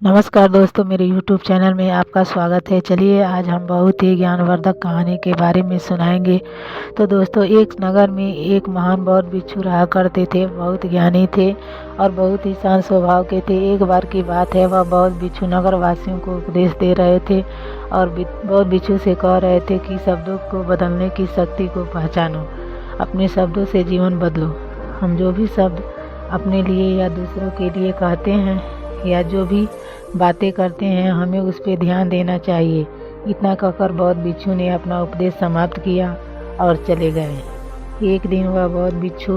नमस्कार दोस्तों, मेरे YouTube चैनल में आपका स्वागत है। चलिए आज हम बहुत ही ज्ञानवर्धक कहानी के बारे में सुनाएंगे। तो दोस्तों, एक नगर में एक महान बौद्ध भिक्षु रहा करते थे। बहुत ज्ञानी थे और बहुत ही शांत स्वभाव के थे। एक बार की बात है, वह बौद्ध भिक्षु नगर वासियों को उपदेश दे रहे थे और बौद्ध भिक्षु से कह रहे थे कि शब्दों को बदलने की शक्ति को पहचानो, अपने शब्दों से जीवन बदलो। हम जो भी शब्द अपने लिए या दूसरों के लिए कहते हैं या जो भी बातें करते हैं, हमें उस पर ध्यान देना चाहिए। इतना कहकर बौद्ध भिक्षु ने अपना उपदेश समाप्त किया और चले गए। एक दिन वह बौद्ध भिक्षु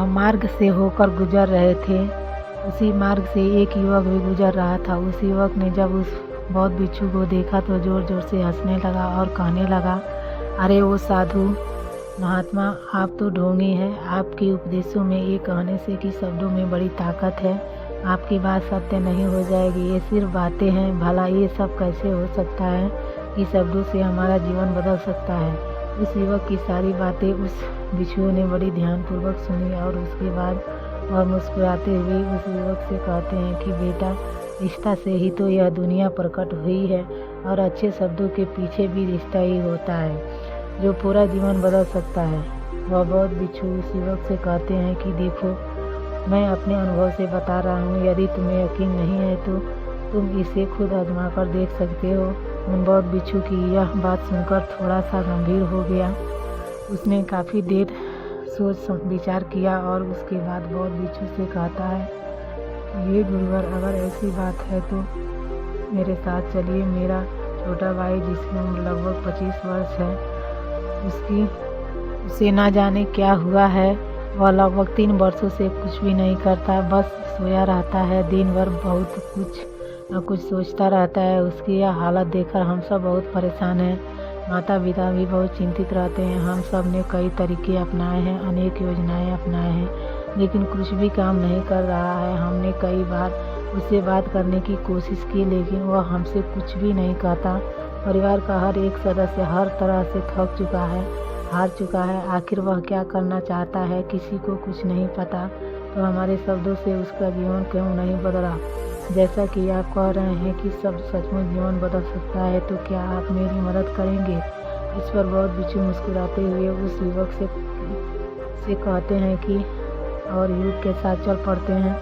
मार्ग से होकर गुजर रहे थे। उसी मार्ग से एक युवक भी गुजर रहा था। उस युवक ने जब उस बौद्ध भिक्षु को देखा तो जोर जोर से हंसने लगा और कहने लगा, अरे वो साधु महात्मा, आप तो ढोंगी हैं। आपके उपदेशों में ये कहने से कि शब्दों में बड़ी ताकत है, आपकी बात सत्य नहीं हो जाएगी। ये सिर्फ बातें हैं। भला ये सब कैसे हो सकता है कि शब्दों से हमारा जीवन बदल सकता है। उस युवक की सारी बातें उस भिक्षु ने बड़ी ध्यानपूर्वक सुनी और उसके बाद वह मुस्कुराते हुए उस युवक से कहते हैं कि बेटा, रिश्ता से ही तो यह दुनिया प्रकट हुई है और अच्छे शब्दों के पीछे भी रिश्ता ही होता है जो पूरा जीवन बदल सकता है। वह बौद्ध भिक्षु उस युवक से कहते हैं कि देखो, मैं अपने अनुभव से बता रहा हूँ। यदि तुम्हें यकीन नहीं है तो तुम इसे खुद आजमा कर देख सकते हो। उन बौद्ध भिक्षु की यह बात सुनकर थोड़ा सा गंभीर हो गया। उसने काफ़ी देर सोच विचार किया और उसके बाद बौद्ध भिक्षु से कहता है, ये गुरुवर, अगर ऐसी बात है तो मेरे साथ चलिए। मेरा छोटा भाई, जिसकी उम्र लगभग 25 वर्ष है, उसे ना जाने क्या हुआ है। वह लगभग 3 वर्षों से कुछ भी नहीं करता, बस सोया रहता है। दिन भर बहुत कुछ न कुछ सोचता रहता है। उसकी यह हालत देखकर हम सब बहुत परेशान हैं। माता पिता भी बहुत चिंतित रहते हैं। हम सब ने कई तरीके अपनाए हैं, अनेक योजनाएं अपनाए हैं, लेकिन कुछ भी काम नहीं कर रहा है। हमने कई बार उससे बात करने की कोशिश की, लेकिन वह हमसे कुछ भी नहीं कहता। परिवार का हर एक सदस्य हर तरह से थक चुका है, हार चुका है। आखिर वह क्या करना चाहता है, किसी को कुछ नहीं पता। तो हमारे शब्दों से उसका जीवन क्यों नहीं बदला? जैसा कि आप कह रहे हैं कि सब सचमुच जीवन बदल सकता है, तो क्या आप मेरी मदद करेंगे? इस पर बौद्ध भिक्षु मुस्कुराते हुए उस युवक से कहते हैं कि और युवक के साथ चल पड़ते हैं।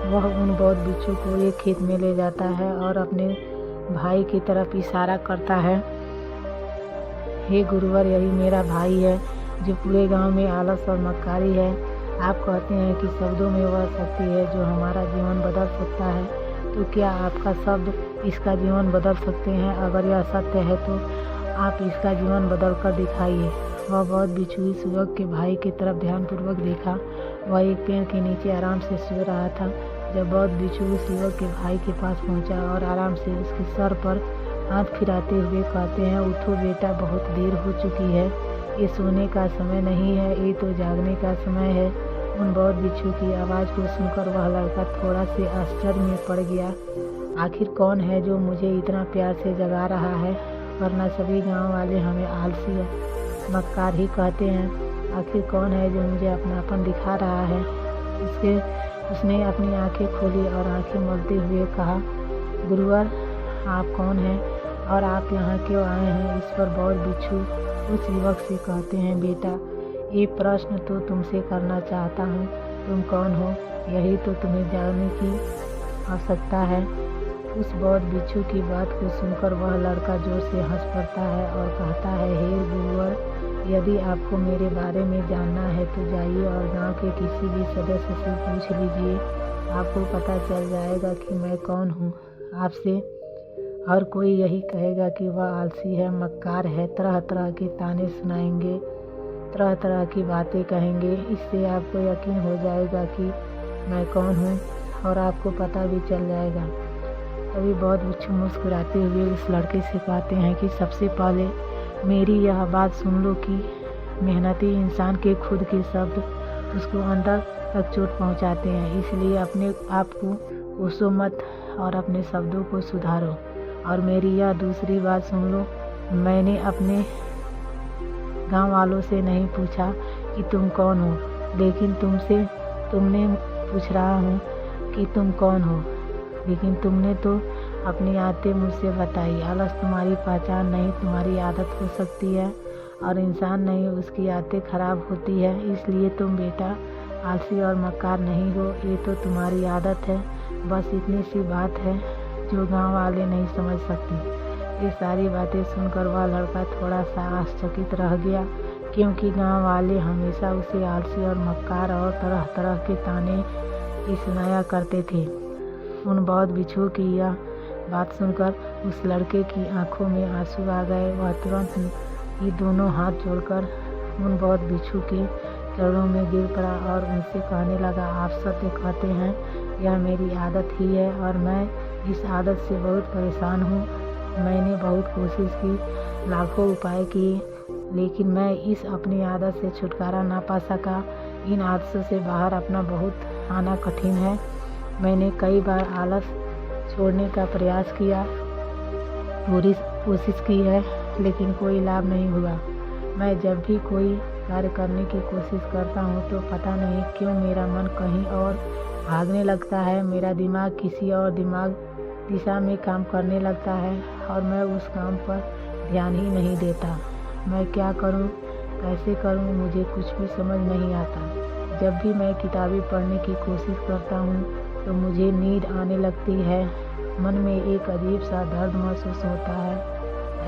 वह उन बौद्ध भिक्षु को एक खेत में ले जाता है और अपने भाई की तरफ इशारा करता है, हे गुरुवर, यही मेरा भाई है जो पूरे गांव में आलस और मक्कारी है। आप कहते हैं कि शब्दों में वह शक्ति है जो हमारा जीवन बदल सकता है, तो क्या आपका शब्द इसका जीवन बदल सकते हैं? अगर यह सत्य है तो आप इसका जीवन बदल कर दिखाइए। वह बौद्ध भिक्षु इस युवक के भाई की तरफ ध्यानपूर्वक देखा। वह एक पेड़ के नीचे आराम से सो रहा था। जब बौद्ध भिक्षु उस युवक के भाई के पास पहुंचा और आराम से उसके सर पर हाथ फिराते हुए कहते हैं, उठो बेटा, बहुत देर हो चुकी है। ये सोने का समय नहीं है, ये तो जागने का समय है। उन बौद्ध भिक्षु की आवाज़ को सुनकर वह लड़का थोड़ा से आश्चर्य में पड़ गया। आखिर कौन है जो मुझे इतना प्यार से जगा रहा है? वरना सभी गांव वाले हमें आलसी है, मक्कार ही कहते हैं। आखिर कौन है जो मुझे अपनापन दिखा रहा है? उसने अपनी आंखें खोली और आंखें मलते हुए कहा, गुरुवर, आप कौन हैं और आप यहाँ क्यों आए हैं? इस पर बौद्ध भिक्षु उस युवक से कहते हैं, बेटा, ये प्रश्न तो तुमसे करना चाहता हूँ। तुम कौन हो, यही तो तुम्हें जानने की आवश्यकता है। उस बौद्ध भिक्षु की बात को सुनकर वह लड़का जोर से हंस पड़ता है और कहता है, हे गुरुवर, यदि आपको मेरे बारे में जानना है तो जाइए और गांव के किसी भी सदस्य से पूछ लीजिए। आपको पता चल जाएगा कि मैं कौन हूँ। आपसे हर कोई यही कहेगा कि वह आलसी है, मक्कार है, तरह तरह के ताने सुनाएंगे, तरह तरह की बातें कहेंगे। इससे आपको यकीन हो जाएगा कि मैं कौन हूँ और आपको पता भी चल जाएगा। तभी बौद्ध भिक्षु मुस्कुराते हुए उस लड़के से कहते हैं कि सबसे पहले मेरी यह बात सुन लो कि मेहनती इंसान के खुद के शब्द उसको अंदर तक चोट पहुंचाते हैं। इसलिए अपने आप को कोसो मत और अपने शब्दों को सुधारो। और मेरी यह दूसरी बात सुन लो, मैंने अपने गांव वालों से नहीं पूछा कि तुम कौन हो, लेकिन तुमने पूछ रहा हूँ कि तुम कौन हो। लेकिन तुमने तो अपनी आदतें मुझसे बताई। आलस तुम्हारी पहचान नहीं, तुम्हारी आदत हो सकती है, और इंसान नहीं, उसकी आदतें खराब होती है। इसलिए तुम बेटा आलसी और मक्कार नहीं हो, ये तो तुम्हारी आदत है। बस इतनी सी बात है जो गांव वाले नहीं समझ सकती। ये सारी बातें सुनकर वह लड़का थोड़ा सा आश्चर्यचकित रह गया, क्योंकि गांव वाले हमेशा उसे आलसी और मक्कार और तरह तरह के ताने ही सुनाया करते थे। उन बौद्ध भिक्षुओं की यह बात सुनकर उस लड़के की आंखों में आंसू आ गए। वह तुरंत ही दोनों हाथ जोड़कर उन बौद्ध भिक्षु के चरणों में गिर पड़ा और उनसे कहने लगा, आप सत्य कहते हैं, यह मेरी आदत ही है और मैं इस आदत से बहुत परेशान हूँ। मैंने बहुत कोशिश की, लाखों उपाय किए, लेकिन मैं इस अपनी आदत से छुटकारा ना पा सका। इन आदतों से बाहर अपना बहुत आना कठिन है। मैंने कई बार आलस छोड़ने का प्रयास किया, पूरी कोशिश की है, लेकिन कोई लाभ नहीं हुआ। मैं जब भी कोई कार्य करने की कोशिश करता हूँ तो पता नहीं क्यों मेरा मन कहीं और भागने लगता है। मेरा दिमाग किसी और दिशा में काम करने लगता है और मैं उस काम पर ध्यान ही नहीं देता। मैं क्या करूँ, कैसे करूँ, मुझे कुछ भी समझ नहीं आता। जब भी मैं किताबें पढ़ने की कोशिश करता हूँ तो मुझे नींद आने लगती है। मन में एक अजीब सा दर्द महसूस होता है।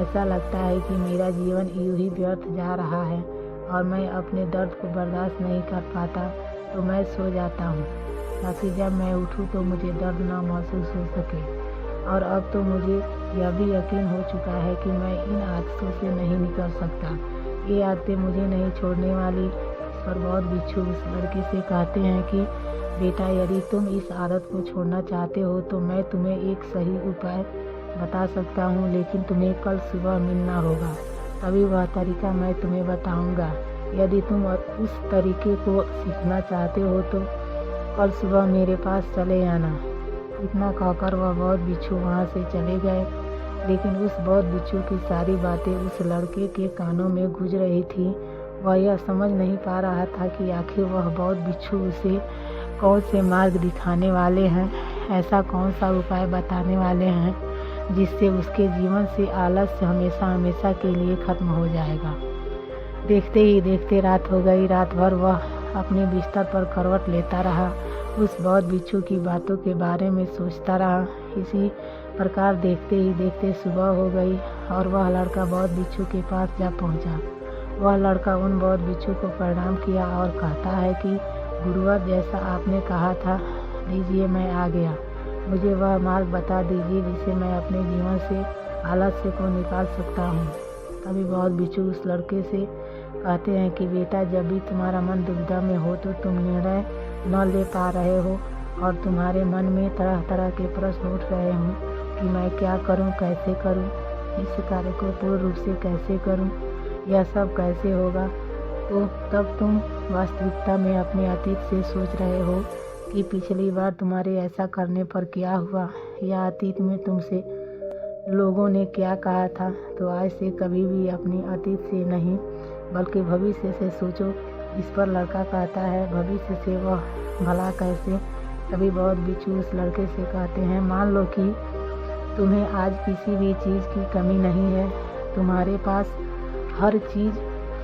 ऐसा लगता है कि मेरा जीवन यूं ही व्यर्थ जा रहा है और मैं अपने दर्द को बर्दाश्त नहीं कर पाता, तो मैं सो जाता हूँ ताकि जब मैं उठूँ तो मुझे दर्द ना महसूस हो सके। और अब तो मुझे यह भी यकीन हो चुका है कि मैं इन आदतों से नहीं निकल सकता। ये आदतें मुझे नहीं छोड़ने वाली। इस पर बौद्ध भिक्षु उस लड़के से कहते हैं कि बेटा, यदि तुम इस आदत को छोड़ना चाहते हो तो मैं तुम्हें एक सही उपाय बता सकता हूँ, लेकिन तुम्हें कल सुबह मिलना होगा, तभी वह तरीका मैं तुम्हें बताऊँगा। यदि तुम उस तरीके को सीखना चाहते हो तो कल सुबह मेरे पास चले आना। इतना कहकर वह बौद्ध भिक्षु वहाँ से चले गए, लेकिन उस बौद्ध भिक्षु की सारी बातें उस लड़के के कानों में गूंज रही थी। वह यह समझ नहीं पा रहा था कि आखिर वह बौद्ध भिक्षु उसे कौन से मार्ग दिखाने वाले हैं, ऐसा कौन सा उपाय बताने वाले हैं जिससे उसके जीवन से आलस्य हमेशा हमेशा के लिए खत्म हो जाएगा। देखते ही देखते रात हो गई। रात भर वह अपने बिस्तर पर करवट लेता रहा, उस बौद्ध भिक्षु की बातों के बारे में सोचता रहा। इसी प्रकार देखते ही देखते सुबह हो गई और वह लड़का बौद्ध भिक्षु के पास जा पहुंचा। वह लड़का उन बौद्ध भिक्षु को प्रणाम किया और कहता है कि गुरुवर, जैसा आपने कहा था, लीजिए मैं आ गया। मुझे वह मार्ग बता दीजिए जिसे मैं अपने जीवन से आलस्य को निकाल सकता हूँ। तभी बौद्ध भिक्षु उस लड़के से कहते हैं कि बेटा, जब भी तुम्हारा मन दुविधा में हो तो तुम निर्णय न ले पा रहे हो और तुम्हारे मन में तरह तरह के प्रश्न उठ रहे हों कि मैं क्या करूं, कैसे करूं, इस कार्य को पूर्ण रूप से कैसे करूं, यह सब कैसे होगा, तो तब तुम वास्तविकता में अपने अतीत से सोच रहे हो कि पिछली बार तुम्हारे ऐसा करने पर क्या हुआ, या अतीत में तुमसे लोगों ने क्या कहा था। तो आज से कभी भी अपने अतीत से नहीं बल्कि भविष्य से सोचो। इस पर लड़का कहता है, भविष्य से वह भला कैसे। तभी बौद्ध भिक्षु उस लड़के से कहते हैं, मान लो कि तुम्हें आज किसी भी चीज़ की कमी नहीं है, तुम्हारे पास हर चीज़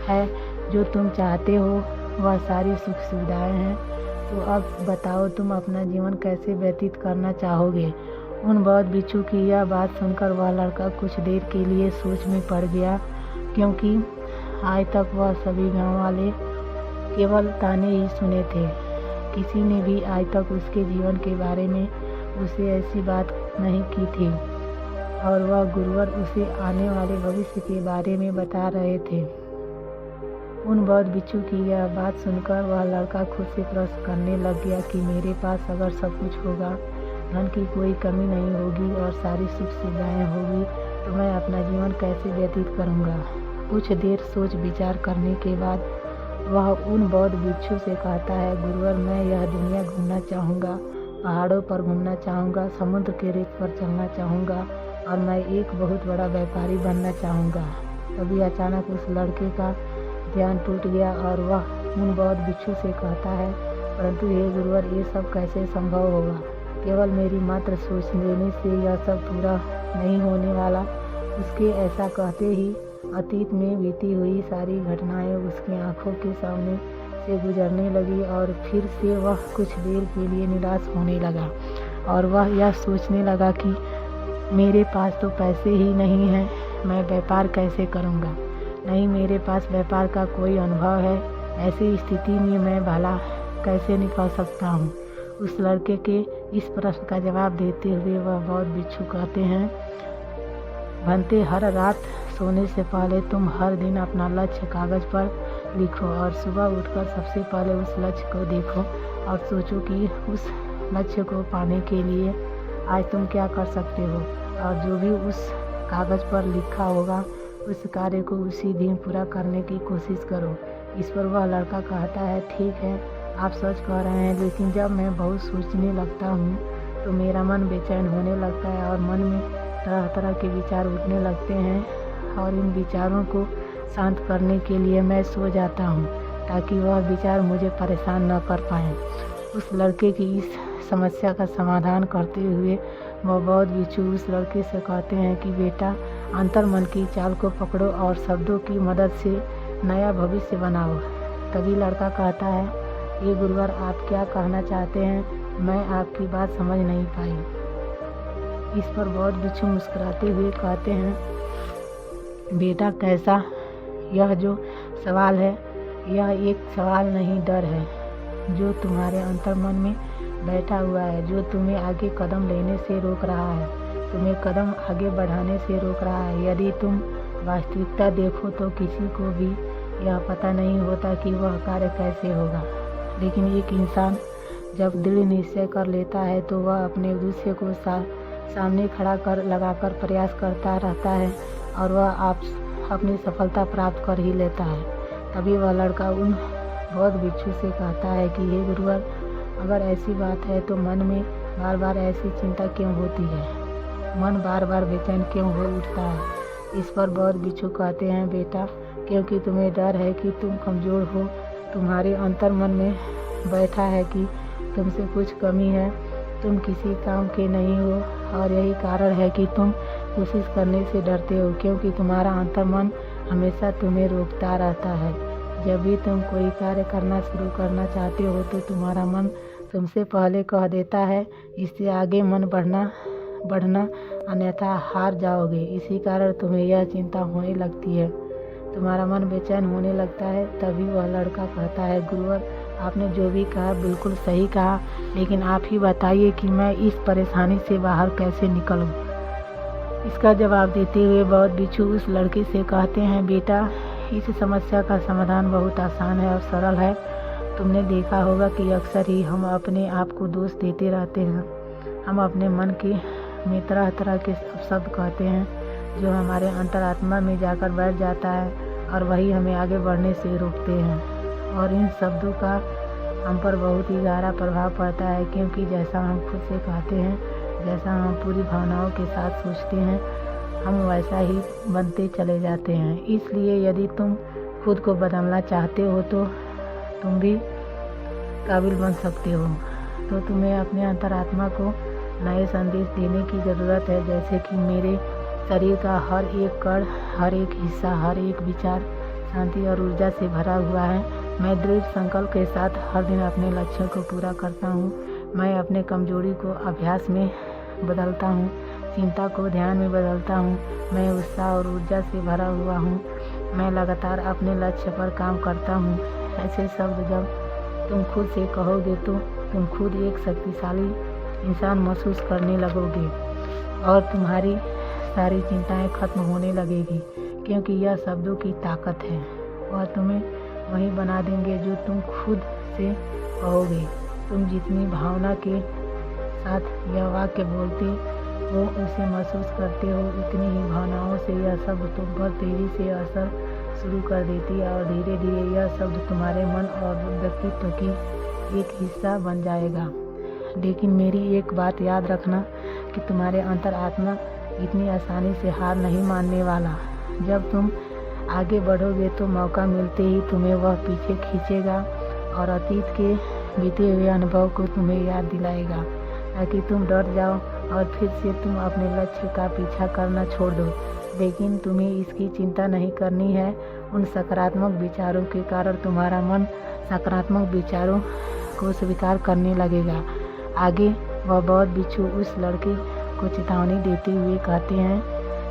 है जो तुम चाहते हो, वह सारी सुख सुविधाएं हैं। तो अब बताओ तुम अपना जीवन कैसे व्यतीत करना चाहोगे। उन बौद्ध भिक्षु की यह बात सुनकर वह लड़का कुछ देर के लिए सोच में पड़ गया, क्योंकि आज तक वह सभी गांव वाले केवल ताने ही सुने थे। किसी ने भी आज तक उसके जीवन के बारे में उसे ऐसी बात नहीं की थी और वह गुरुवर उसे आने वाले भविष्य के बारे में बता रहे थे। उन बौद्ध भिक्षु की यह बात सुनकर वह लड़का खुद से प्रश्न करने लग गया कि मेरे पास अगर सब कुछ होगा, धन की कोई कमी नहीं होगी और सारी सुख सुविधाएं होगी, तो मैं अपना जीवन कैसे व्यतीत करूंगा। कुछ देर सोच विचार करने के बाद वह उन बौद्ध भिक्षु से कहता है, गुरुवर, मैं यह दुनिया घूमना चाहूँगा, पहाड़ों पर घूमना चाहूँगा, समुद्र के रेत पर चलना चाहूँगा और मैं एक बहुत बड़ा व्यापारी बनना चाहूँगा। तभी अचानक उस लड़के का ध्यान टूट गया और वह उन बौद्ध भिक्षु से कहता है, परंतु हे गुरुवर, ये सब कैसे संभव होगा। केवल मेरी मात्र सोच लेने से यह सब पूरा नहीं होने वाला। उसके ऐसा कहते ही अतीत में बीती हुई सारी घटनाएं उसकी आंखों के सामने से गुजरने लगी और फिर से वह कुछ देर के लिए निराश होने लगा और वह यह सोचने लगा कि मेरे पास तो पैसे ही नहीं हैं, मैं व्यापार कैसे करूँगा। नहीं मेरे पास व्यापार का कोई अनुभव है, ऐसी स्थिति में मैं भला कैसे निकल सकता हूँ। उस लड़के के इस प्रश्न का जवाब देते हुए वह बहुत बिच्छू कहते हैं, बनते हर रात सोने से पहले तुम हर दिन अपना लक्ष्य कागज़ पर लिखो और सुबह उठकर सबसे पहले उस लक्ष्य को देखो और सोचो कि उस लक्ष्य को पाने के लिए आज तुम क्या कर सकते हो और जो भी उस कागज़ पर लिखा होगा उस कार्य को उसी दिन पूरा करने की कोशिश करो। इस पर वह लड़का कहता है, ठीक है आप सच कह रहे हैं, लेकिन जब मैं बहुत सोचने लगता हूँ तो मेरा मन बेचैन होने लगता है और मन में तरह तरह के विचार उठने लगते हैं और इन विचारों को शांत करने के लिए मैं सो जाता हूँ ताकि वह विचार मुझे परेशान न कर पाएँ। उस लड़के की इस समस्या का समाधान करते हुए वह बहुत बिच्छू उस लड़के से कहते हैं कि बेटा अंतर्मन की चाल को पकड़ो और शब्दों की मदद से नया भविष्य बनाओ। तभी लड़का कहता है, ये गुरुवर आप क्या कहना चाहते हैं, मैं आपकी बात समझ नहीं पाई। इस पर बहुत बिच्छू मुस्कुराते हुए कहते हैं, बेटा कैसा, यह जो सवाल है यह एक सवाल नहीं डर है जो तुम्हारे अंतर्मन में बैठा हुआ है, जो तुम्हें आगे कदम लेने से रोक रहा है, तुम्हें कदम आगे बढ़ाने से रोक रहा है। यदि तुम वास्तविकता देखो तो किसी को भी यह पता नहीं होता कि वह कार्य कैसे होगा, लेकिन एक इंसान जब दृढ़ निश्चय कर लेता है तो वह अपने उद्देश्य को सामने खड़ा कर लगाकर प्रयास करता रहता है और वह आप अपनी सफलता प्राप्त कर ही लेता है। तभी वह लड़का उन बहुत बिच्छू से कहता है कि हे गुरुवर, अगर ऐसी बात है तो मन में बार बार ऐसी चिंता क्यों होती है, मन बार बार बेचैन क्यों हो उठता है। इस पर बहुत बिच्छू कहते हैं, बेटा क्योंकि तुम्हें डर है कि तुम कमज़ोर हो, तुम्हारे अंतर्मन में बैठा है कि तुमसे कुछ कमी है, तुम किसी काम के नहीं हो और यही कारण है कि तुम कोशिश करने से डरते हो, क्योंकि तुम्हारा अंतर्मन हमेशा तुम्हें रोकता रहता है। जब भी तुम कोई कार्य करना शुरू करना चाहते हो तो तुम्हारा मन तुमसे पहले कह देता है इससे आगे मन बढ़ना अन्यथा हार जाओगे। इसी कारण तुम्हें यह चिंता होने लगती है, तुम्हारा मन बेचैन होने लगता है। तभी वह लड़का कहता है, गुरुवर आपने जो भी कहा बिल्कुल सही कहा, लेकिन आप ही बताइए कि मैं इस परेशानी से बाहर कैसे निकलूं। इसका जवाब देते हुए बहुत बिच्छू उस लड़के से कहते हैं, बेटा इस समस्या का समाधान बहुत आसान है और सरल है। तुमने देखा होगा कि अक्सर ही हम अपने आप को दोष देते रहते हैं। हम अपने मन में तरह तरह के शब्द कहते हैं जो हमारे अंतरात्मा में जाकर बैठ जाता है और वही हमें आगे बढ़ने से रोकते हैं। और इन शब्दों का हम पर बहुत ही गहरा प्रभाव पड़ता है, क्योंकि जैसा हम खुद से कहते हैं, जैसा हम पूरी भावनाओं के साथ सोचते हैं, हम वैसा ही बनते चले जाते हैं। इसलिए यदि तुम खुद को बदलना चाहते हो तो तुम भी काबिल बन सकते हो। तो तुम्हें अपने अंतरात्मा को नए संदेश देने की ज़रूरत है, जैसे कि मेरे शरीर का हर एक कण, हर एक हिस्सा, हर एक विचार शांति और ऊर्जा से भरा हुआ है। मैं दृढ़ संकल्प के साथ हर दिन अपने लक्ष्यों को पूरा करता हूँ। मैं अपने कमजोरी को अभ्यास में बदलता हूँ, चिंता को ध्यान में बदलता हूँ। मैं उत्साह और ऊर्जा से भरा हुआ हूँ। मैं लगातार अपने लक्ष्य पर काम करता हूँ। ऐसे शब्द जब तुम खुद से कहोगे तो तुम खुद एक शक्तिशाली इंसान महसूस करने लगोगे और तुम्हारी सारी चिंताएं खत्म होने लगेगी, क्योंकि यह शब्दों की ताकत है और तुम्हें वही बना देंगे जो तुम खुद से कहोगे। तुम जितनी भावना के साथ यह वाक्य बोलते हो, उसे महसूस करते हो, उतनी ही भावनाओं से यह शब्द तुम पर तेजी से असर शुरू कर देती है और धीरे धीरे यह शब्द तुम्हारे मन और व्यक्तित्व की एक हिस्सा बन जाएगा। लेकिन मेरी एक बात याद रखना कि तुम्हारे अंतरात्मा इतनी आसानी से हार नहीं मानने वाला। जब तुम आगे बढ़ोगे तो मौका मिलते ही तुम्हें वह पीछे खींचेगा और अतीत के बीते हुए अनुभव को तुम्हें याद दिलाएगा। ताकि तुम डर जाओ और फिर से तुम अपने लक्ष्य का पीछा करना छोड़ दो। लेकिन तुम्हें इसकी चिंता नहीं करनी है। उन सकारात्मक विचारों के कारण तुम्हारा मन सकारात्मक विचारों को स्वीकार करने लगेगा। आगे वह बौद्ध भिक्षु उस लड़के को चेतावनी देते हुए कहते हैं,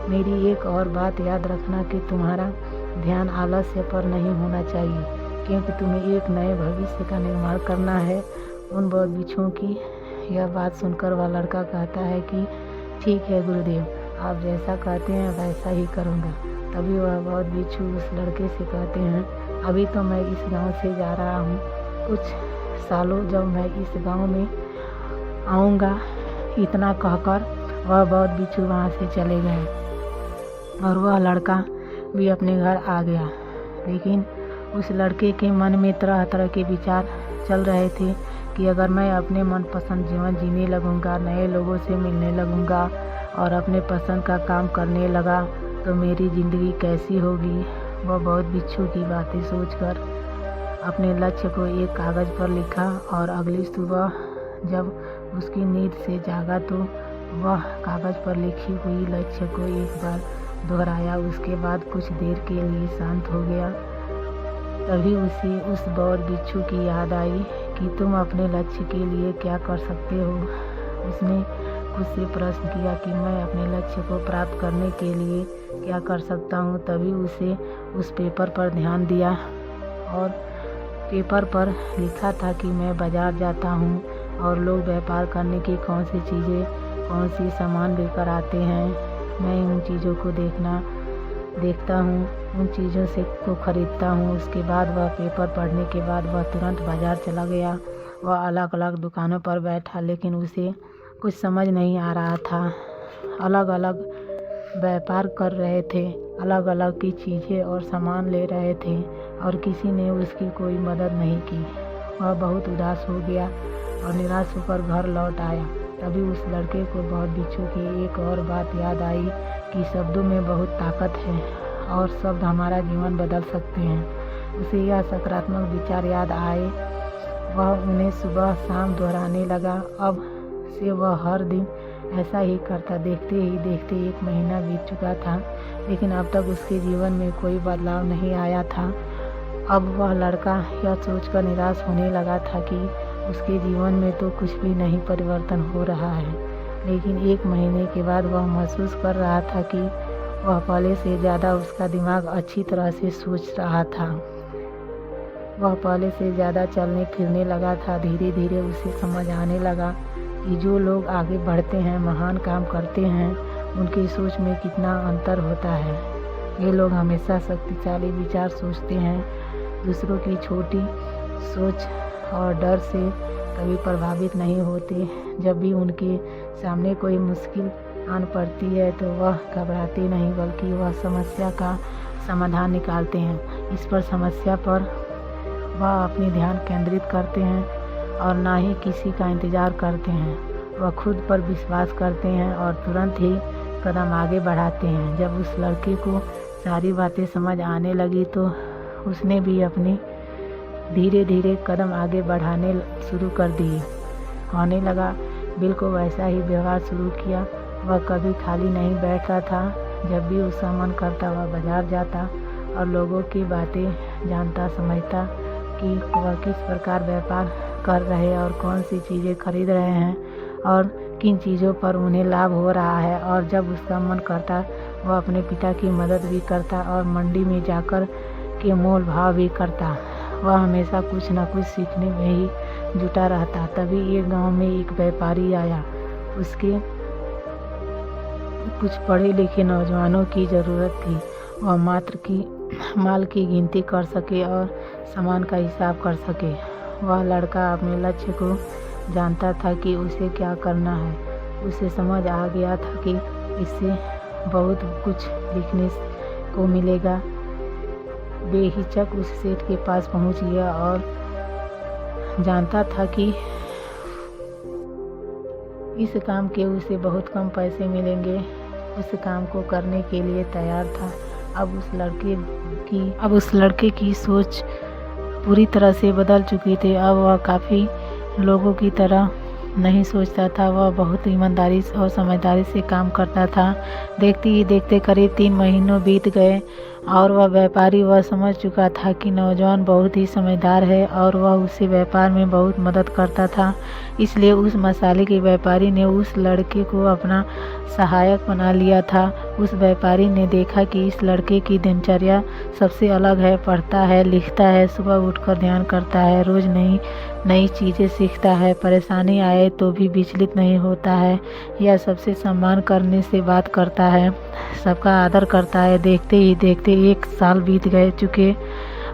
मेरी एक और बात याद रखना कि तुम्हारा ध्यान आलस्य पर नहीं होना चाहिए, क्योंकि तुम्हें एक नए भविष्य का निर्माण करना है। उन बौद्ध भिक्षुओं की यह बात सुनकर वह लड़का कहता है कि ठीक है गुरुदेव, आप जैसा कहते हैं वैसा ही करूँगा। तभी वह बौद्ध भिक्षु उस लड़के से कहते हैं, अभी तो मैं इस गांव से जा रहा हूँ, कुछ सालों जब मैं इस गांव में आऊँगा। इतना कहकर वह बौद्ध भिक्षु वहाँ से चले गए और वह लड़का भी अपने घर आ गया। लेकिन उस लड़के के मन में तरह तरह के विचार चल रहे थे कि अगर मैं अपने मनपसंद जीवन जीने लगूँगा, नए लोगों से मिलने लगूँगा और अपने पसंद का काम करने लगा तो मेरी ज़िंदगी कैसी होगी। वह बौद्ध भिक्षु की बातें सोचकर अपने लक्ष्य को एक कागज़ पर लिखा और अगली सुबह जब उसकी नींद से जागा तो वह कागज़ पर लिखी हुई लक्ष्य को एक बार दोहराया। उसके बाद कुछ देर के लिए शांत हो गया। तभी उसे उस बौद्ध भिक्षु की याद आई कि तुम अपने लक्ष्य के लिए क्या कर सकते हो। उसने खुद से प्रश्न किया कि मैं अपने लक्ष्य को प्राप्त करने के लिए क्या कर सकता हूँ। तभी उसे उस पेपर पर ध्यान दिया और पेपर पर लिखा था कि मैं बाज़ार जाता हूँ और लोग व्यापार करने की कौन सी चीज़ें, कौन सी सामान लेकर आते हैं, मैं उन चीज़ों को देखता हूँ, उन चीज़ों से को ख़रीदता हूँ। उसके बाद वह पेपर पढ़ने के बाद वह तुरंत बाज़ार चला गया। वह अलग अलग दुकानों पर बैठा, लेकिन उसे कुछ समझ नहीं आ रहा था। अलग अलग व्यापार कर रहे थे, अलग अलग की चीज़ें और सामान ले रहे थे और किसी ने उसकी कोई मदद नहीं की। वह बहुत उदास हो गया और निराश होकर घर लौट आया। तभी उस लड़के को बौद्ध भिक्षु की एक और बात याद आई कि शब्दों में बहुत ताकत है और शब्द हमारा जीवन बदल सकते हैं। उसे यह सकारात्मक विचार याद आए। वह उन्हें सुबह शाम दोहराने लगा। अब से वह हर दिन ऐसा ही करता। देखते ही देखते 1 महीना बीत चुका था, लेकिन अब तक उसके जीवन में कोई बदलाव नहीं आया था। अब वह लड़का यह सोचकर निराश होने लगा था कि उसके जीवन में तो कुछ भी नहीं परिवर्तन हो रहा है। लेकिन 1 महीने के बाद वह महसूस कर रहा था कि वह पहले से ज़्यादा उसका दिमाग अच्छी तरह से सोच रहा था। वह पहले से ज़्यादा चलने फिरने लगा था। धीरे धीरे उसे समझ आने लगा कि जो लोग आगे बढ़ते हैं, महान काम करते हैं, उनकी सोच में कितना अंतर होता है। ये लोग हमेशा शक्तिशाली विचार सोचते हैं, दूसरों की छोटी सोच और डर से कभी प्रभावित नहीं होते। जब भी उनके सामने कोई मुश्किल आन पड़ती है तो वह घबराते नहीं, बल्कि वह समस्या का समाधान निकालते हैं। इस पर समस्या पर वह अपनी ध्यान केंद्रित करते हैं और ना ही किसी का इंतज़ार करते हैं। वह खुद पर विश्वास करते हैं और तुरंत ही कदम आगे बढ़ाते हैं। जब उस लड़के को सारी बातें समझ आने लगी तो उसने भी अपनी धीरे धीरे कदम आगे बढ़ाने शुरू कर दिए। होने लगा बिल्कुल वैसा ही व्यवहार शुरू किया। वह कभी खाली नहीं बैठता था। जब भी उसका मन करता वह बाज़ार जाता और लोगों की बातें जानता, समझता कि वह किस प्रकार व्यापार कर रहे हैं और कौन सी चीज़ें खरीद रहे हैं और किन चीज़ों पर उन्हें लाभ हो रहा है। और जब उसका मन करता वह अपने पिता की मदद भी करता और मंडी में जाकर के मोल भाव भी करता। वह हमेशा कुछ न कुछ सीखने में ही जुटा रहता। तभी एक गांव में एक व्यापारी आया। उसके कुछ पढ़े लिखे नौजवानों की ज़रूरत थी। वह माल की गिनती कर सके और सामान का हिसाब कर सके। वह लड़का अपने लक्ष्य को जानता था कि उसे क्या करना है। उसे समझ आ गया था कि इससे बहुत कुछ सीखने को मिलेगा। बेहिचक उस सेठ के पास पहुंच गया और जानता था कि इस काम के उसे बहुत कम पैसे मिलेंगे। उस काम को करने के लिए तैयार था। अब उस लड़के की सोच पूरी तरह से बदल चुकी थी। अब वह काफ़ी लोगों की तरह नहीं सोचता था। वह बहुत ईमानदारी और समझदारी से काम करता था। देखते ही देखते करीब 3 महीनों बीत गए और वह समझ चुका था कि नौजवान बहुत ही समझदार है और वह उसे व्यापार में बहुत मदद करता था। इसलिए उस मसाले के व्यापारी ने उस लड़के को अपना सहायक बना लिया था। उस व्यापारी ने देखा कि इस लड़के की दिनचर्या सबसे अलग है। पढ़ता है, लिखता है, सुबह उठकर ध्यान करता है, रोज़ नई नई चीज़ें सीखता है, परेशानी आए तो भी विचलित नहीं होता है। यह सबसे सम्मान करने से बात करता है, सबका आदर करता है। देखते ही देखते 1 साल बीत चुके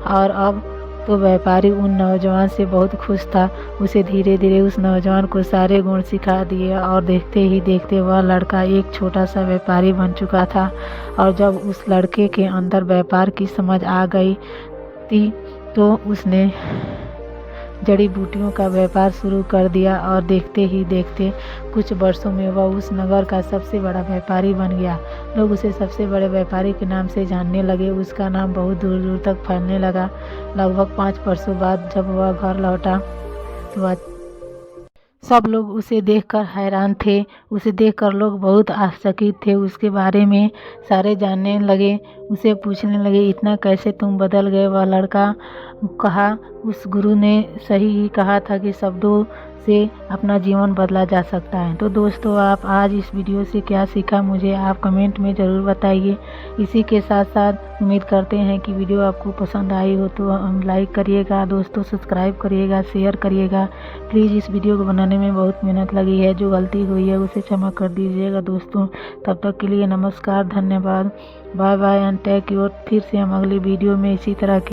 और अब तो व्यापारी उन नौजवान से बहुत खुश था। उसे धीरे धीरे उस नौजवान को सारे गुण सिखा दिए और देखते ही देखते वह लड़का एक छोटा सा व्यापारी बन चुका था। और जब उस लड़के के अंदर व्यापार की समझ आ गई थी तो उसने जड़ी बूटियों का व्यापार शुरू कर दिया और देखते ही देखते कुछ वर्षों में वह उस नगर का सबसे बड़ा व्यापारी बन गया। लोग उसे सबसे बड़े व्यापारी के नाम से जानने लगे। उसका नाम बहुत दूर दूर तक फैलने लगा। लगभग 5 वर्षों बाद जब वह घर लौटा तो सब लोग उसे देखकर हैरान थे। उसे देखकर लोग बहुत आश्चर्यचकित थे। उसके बारे में सारे जानने लगे, उसे पूछने लगे, इतना कैसे तुम बदल गए? वह लड़का कहा, उस गुरु ने सही ही कहा था कि शब्दों से अपना जीवन बदला जा सकता है। तो दोस्तों, आप आज इस वीडियो से क्या सीखा मुझे आप कमेंट में ज़रूर बताइए। इसी के साथ साथ उम्मीद करते हैं कि वीडियो आपको पसंद आई हो तो लाइक करिएगा, दोस्तों सब्सक्राइब करिएगा, शेयर करिएगा। प्लीज़ इस वीडियो को बनाने में बहुत मेहनत लगी है, जो गलती हुई है उसे क्षमा कर दीजिएगा दोस्तों। तब तक के लिए नमस्कार, धन्यवाद, bye bye and take care. फिर से हम अगली वीडियो में इसी तरह की